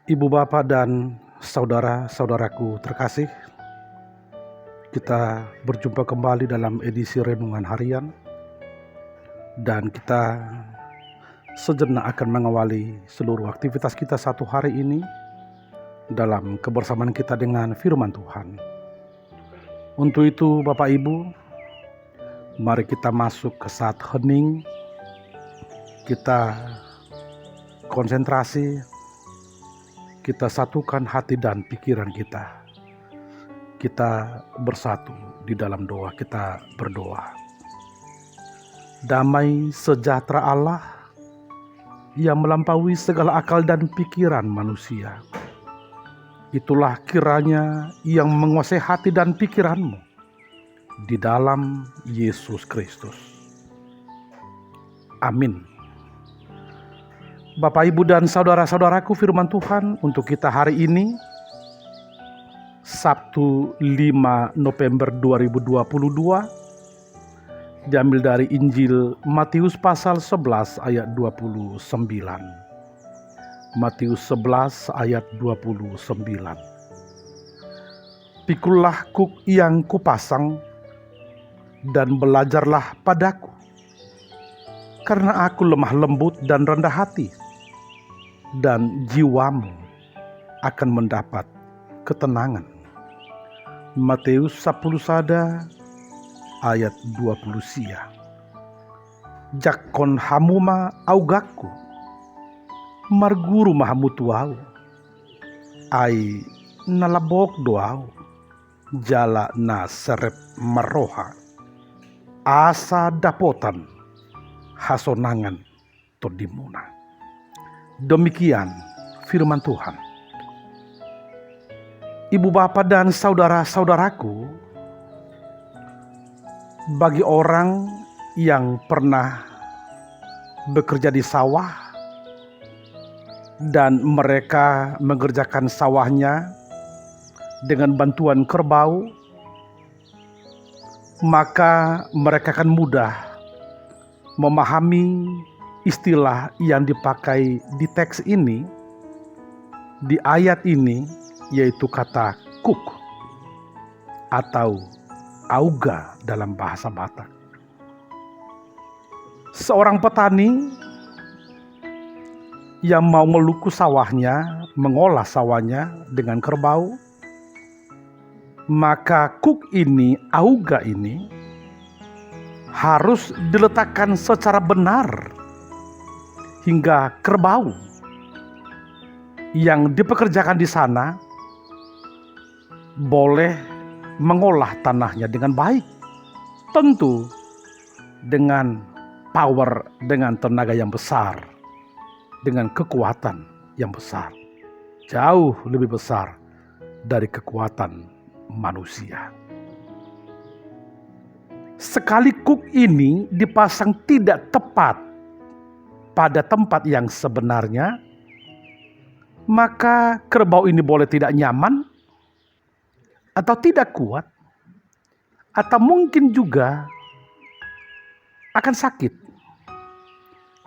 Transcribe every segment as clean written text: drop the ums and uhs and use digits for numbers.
Ibu bapak dan saudara-saudaraku terkasih, kita berjumpa kembali dalam edisi Renungan Harian, dan kita sejenak akan mengawali seluruh aktivitas kita satu hari ini dalam kebersamaan kita dengan firman Tuhan. Untuk itu Bapak Ibu, mari kita masuk ke saat hening, kita konsentrasi, kita satukan hati dan pikiran kita. Kita bersatu di dalam doa, kita berdoa. Damai sejahtera Allah yang melampaui segala akal dan pikiran manusia, itulah kiranya yang menguasai hati dan pikiranmu di dalam Yesus Kristus. Amin. Bapak, Ibu, dan saudara-saudaraku, firman Tuhan untuk kita hari ini, Sabtu 5 November 2022, diambil dari Injil Matius pasal 11 ayat 29. Matius 11 ayat 29. Pikullah kuk yang kupasang dan belajarlah padaku, karena aku lemah lembut dan rendah hati, dan jiwamu akan mendapat ketenangan. Matius 10 sada ayat 20 sia. Jakon hamuma augaku, marguru mahamutuau, ai nalabok doau, jala na serep maroha, asa dapotan hasonangan todimuna. Demikian firman Tuhan. Ibu bapak dan saudara-saudaraku, bagi orang yang pernah bekerja di sawah dan mereka mengerjakan sawahnya dengan bantuan kerbau, maka mereka akan mudah memahami istilah yang dipakai di teks ini, di ayat ini, yaitu kata kuk atau auga dalam bahasa Batak. Seorang petani yang mau meluku sawahnya, mengolah sawahnya dengan kerbau, maka kuk ini, auga ini, harus diletakkan secara benar hingga kerbau yang dipekerjakan di sana boleh mengolah tanahnya dengan baik. Tentu dengan power, dengan tenaga yang besar, dengan kekuatan yang besar, jauh lebih besar dari kekuatan manusia. Sekali kuk ini dipasang tidak tepat pada tempat yang sebenarnya, maka kerbau ini boleh tidak nyaman, atau tidak kuat, atau mungkin juga akan sakit,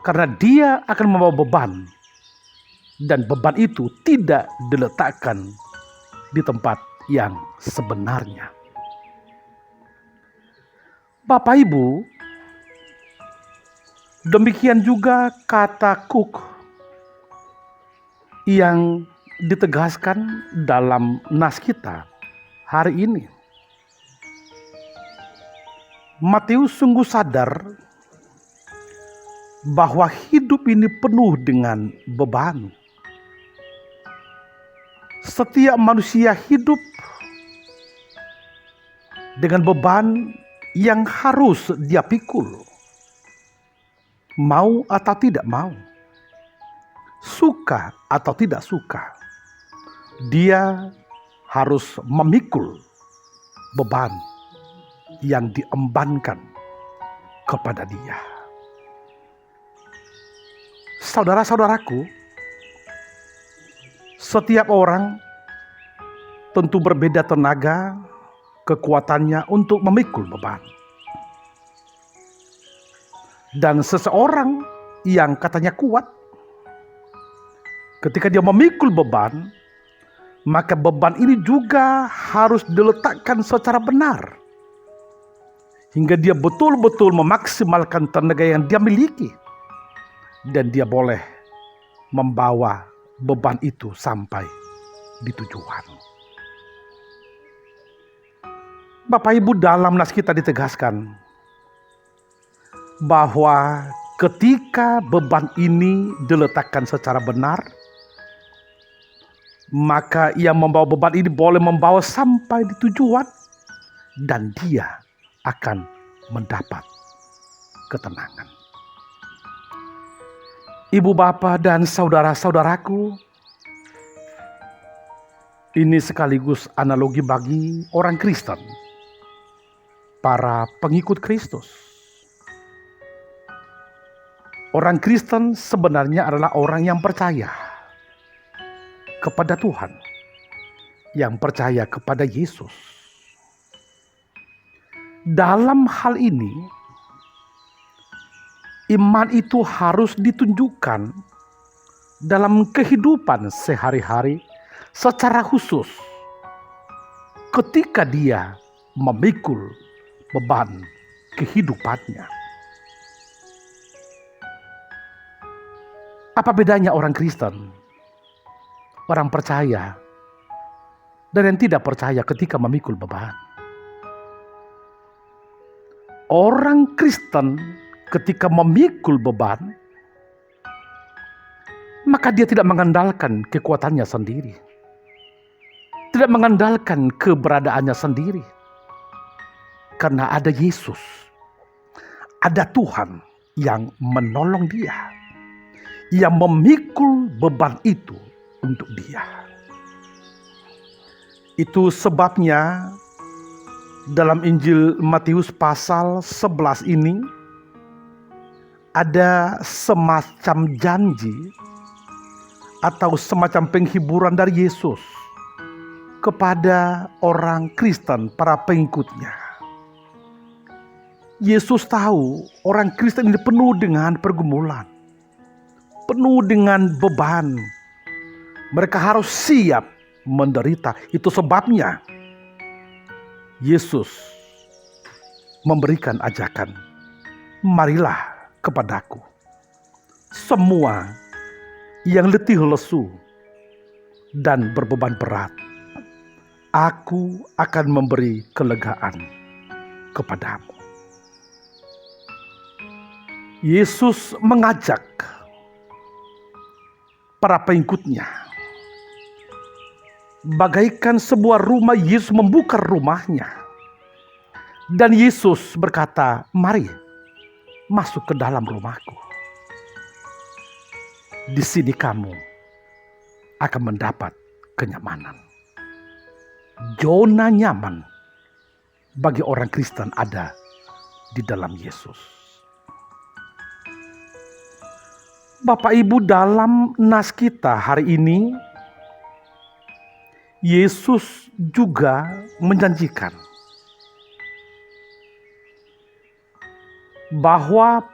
karena dia akan membawa beban, dan beban itu tidak diletakkan di tempat yang sebenarnya. Bapak Ibu, demikian juga kata kuk yang ditegaskan dalam nas kita hari ini. Matius sungguh sadar bahwa hidup ini penuh dengan beban. Setiap manusia hidup dengan beban yang harus dia pikul, mau atau tidak mau, suka atau tidak suka, dia harus memikul beban yang diembankan kepada dia. Saudara-saudaraku, setiap orang tentu berbeda tenaga, kekuatannya untuk memikul beban. Dan seseorang yang katanya kuat Ketika dia memikul beban, maka beban ini juga harus diletakkan secara benar. Hingga dia betul-betul memaksimalkan tenaga yang dia miliki. Dan dia boleh membawa beban itu sampai di tujuan. Bapak Ibu, dalam nas kita ditegaskan bahwa ketika beban ini diletakkan secara benar, maka yang membawa beban ini boleh membawa sampai di tujuan dan dia akan mendapat ketenangan. Ibu, bapak, dan saudara-saudaraku, ini sekaligus analogi bagi orang Kristen, para pengikut Kristus. Orang Kristen sebenarnya adalah orang yang percaya kepada Tuhan, yang percaya kepada Yesus. Dalam hal ini, iman itu harus ditunjukkan dalam kehidupan sehari-hari secara khusus ketika dia memikul beban kehidupannya. Apa bedanya orang Kristen, orang percaya, dan yang tidak percaya ketika memikul beban? Orang Kristen ketika memikul beban, maka dia tidak mengandalkan kekuatannya sendiri, tidak mengandalkan keberadaannya sendiri, karena ada Yesus, ada Tuhan yang menolong dia, yang memikul beban itu untuk dia. Itu sebabnya dalam Injil Matius pasal 11 ini ada semacam janji atau semacam penghiburan dari Yesus kepada orang Kristen, para pengikutnya. Yesus tahu orang Kristen ini penuh dengan pergumulan, penuh dengan beban. Mereka harus siap menderita. Itu sebabnya Yesus memberikan ajakan, marilah kepadaku semua yang letih lesu dan berbeban berat, aku akan memberi kelegaan kepadamu. Yesus mengajak para pengikutnya, bagaikan sebuah rumah. Yesus membuka rumahnya dan Yesus berkata, mari masuk ke dalam rumahku. Di sini kamu akan mendapat kenyamanan. Zona nyaman bagi orang Kristen ada di dalam Yesus. Bapak Ibu, dalam nas kita hari ini, Yesus juga menjanjikan bahwa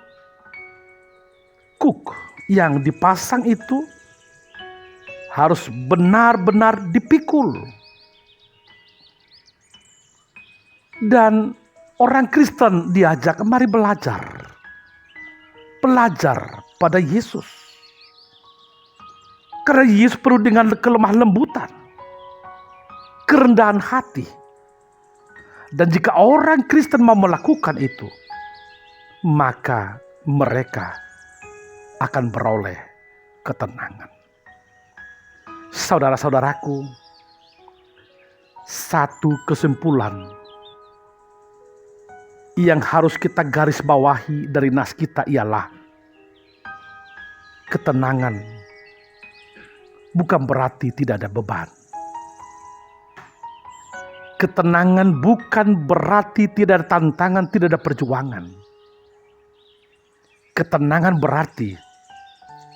kuk yang dipasang itu harus benar-benar dipikul. Dan orang Kristen diajak, mari belajar. Belajar pada Yesus. Karena Yesus penuh dengan kelemah lembutan, kerendahan hati. Dan jika orang Kristen mau melakukan itu, maka mereka akan beroleh ketenangan. Saudara-saudaraku, satu kesimpulan yang harus kita garis bawahi dari nas kita ialah ketenangan bukan berarti tidak ada beban. Ketenangan bukan berarti tidak ada tantangan, tidak ada perjuangan. Ketenangan berarti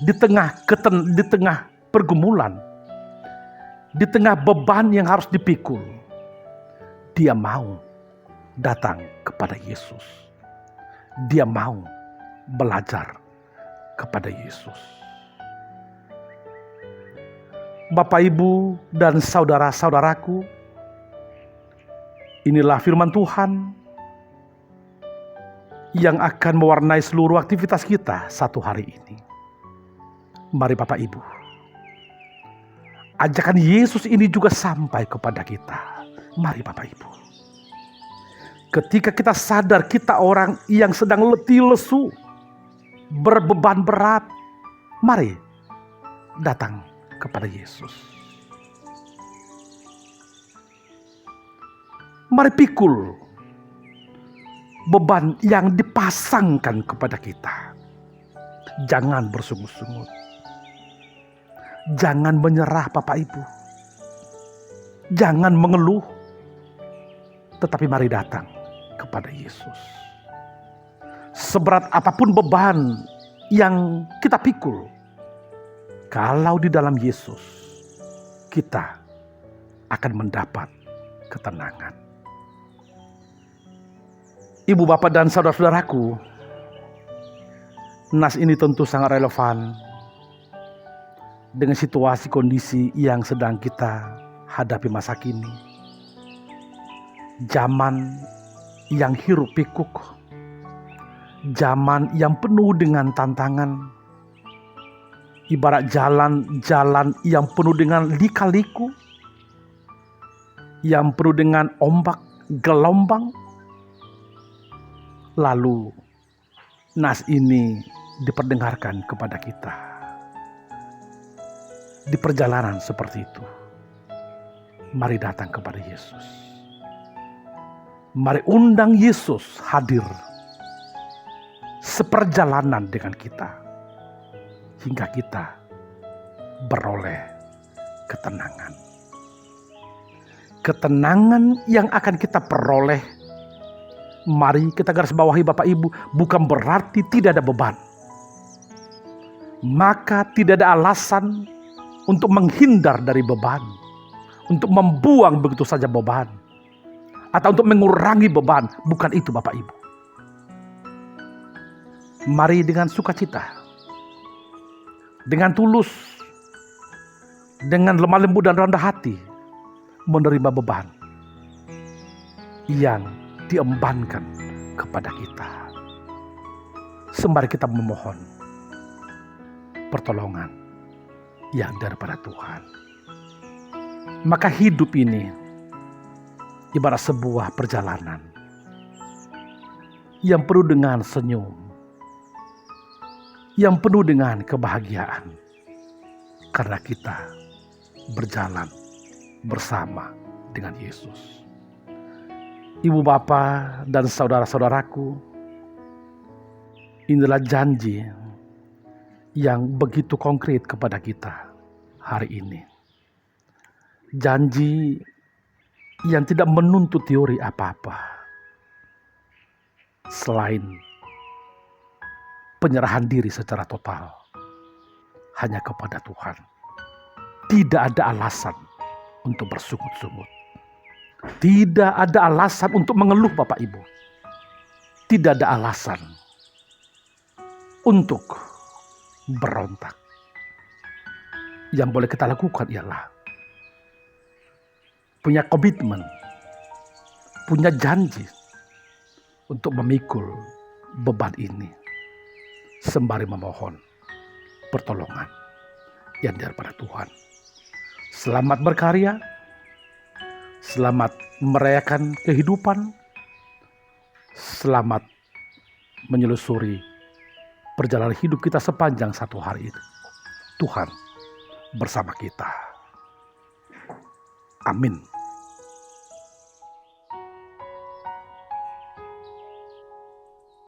di tengah pergumulan, di tengah beban yang harus dipikul, dia mau datang kepada Yesus. Dia mau belajar kepada Yesus. Bapak, Ibu, dan saudara-saudaraku, inilah firman Tuhan yang akan mewarnai seluruh aktivitas kita satu hari ini. Mari Bapak Ibu, ajakan Yesus ini juga sampai kepada kita. Mari Bapak Ibu, ketika kita sadar kita orang yang sedang letih lesu, berbeban berat, mari datang kepada Yesus. Mari pikul beban yang dipasangkan kepada kita. Jangan bersungut-sungut. Jangan menyerah Bapak Ibu. Jangan mengeluh. Tetapi mari datang kepada Yesus. Seberat apapun beban yang kita pikul, kalau di dalam Yesus, kita akan mendapat ketenangan. Ibu, bapak, dan saudara-saudaraku, nas ini tentu sangat relevan dengan situasi kondisi yang sedang kita hadapi masa kini. Zaman yang hiruk pikuk, zaman yang penuh dengan tantangan, ibarat jalan-jalan yang penuh dengan lika-liku, yang penuh dengan ombak, gelombang. Lalu nas ini diperdengarkan kepada kita. Di perjalanan seperti itu, mari datang kepada Yesus. Mari undang Yesus hadir seperjalanan dengan kita, hingga kita beroleh ketenangan. Ketenangan yang akan kita peroleh, mari kita garis bawahi Bapak Ibu, bukan berarti tidak ada beban. Maka tidak ada alasan untuk menghindar dari beban, untuk membuang begitu saja beban, atau untuk mengurangi beban. Bukan itu Bapak Ibu. Mari dengan sukacita, dengan tulus, dengan lemah lembut dan rendah hati, menerima beban yang diembankan kepada kita. Sembari kita memohon pertolongan yang daripada Tuhan. Maka hidup ini ibarat sebuah perjalanan yang penuh dengan senyum, yang penuh dengan kebahagiaan, karena kita berjalan bersama dengan Yesus. Ibu, bapak, dan saudara-saudaraku, inilah janji yang begitu konkret kepada kita hari ini. Janji yang tidak menuntut teori apa-apa, selain penyerahan diri secara total hanya kepada Tuhan. Tidak ada alasan untuk bersungut-sungut. Tidak ada alasan untuk mengeluh Bapak Ibu. Tidak ada alasan untuk berontak. Yang boleh kita lakukan ialah punya komitmen, punya janji untuk memikul beban ini, sembari memohon pertolongan yang daripada Tuhan. Selamat berkarya, selamat merayakan kehidupan, selamat menyelusuri perjalanan hidup kita sepanjang satu hari itu. Tuhan bersama kita. Amin.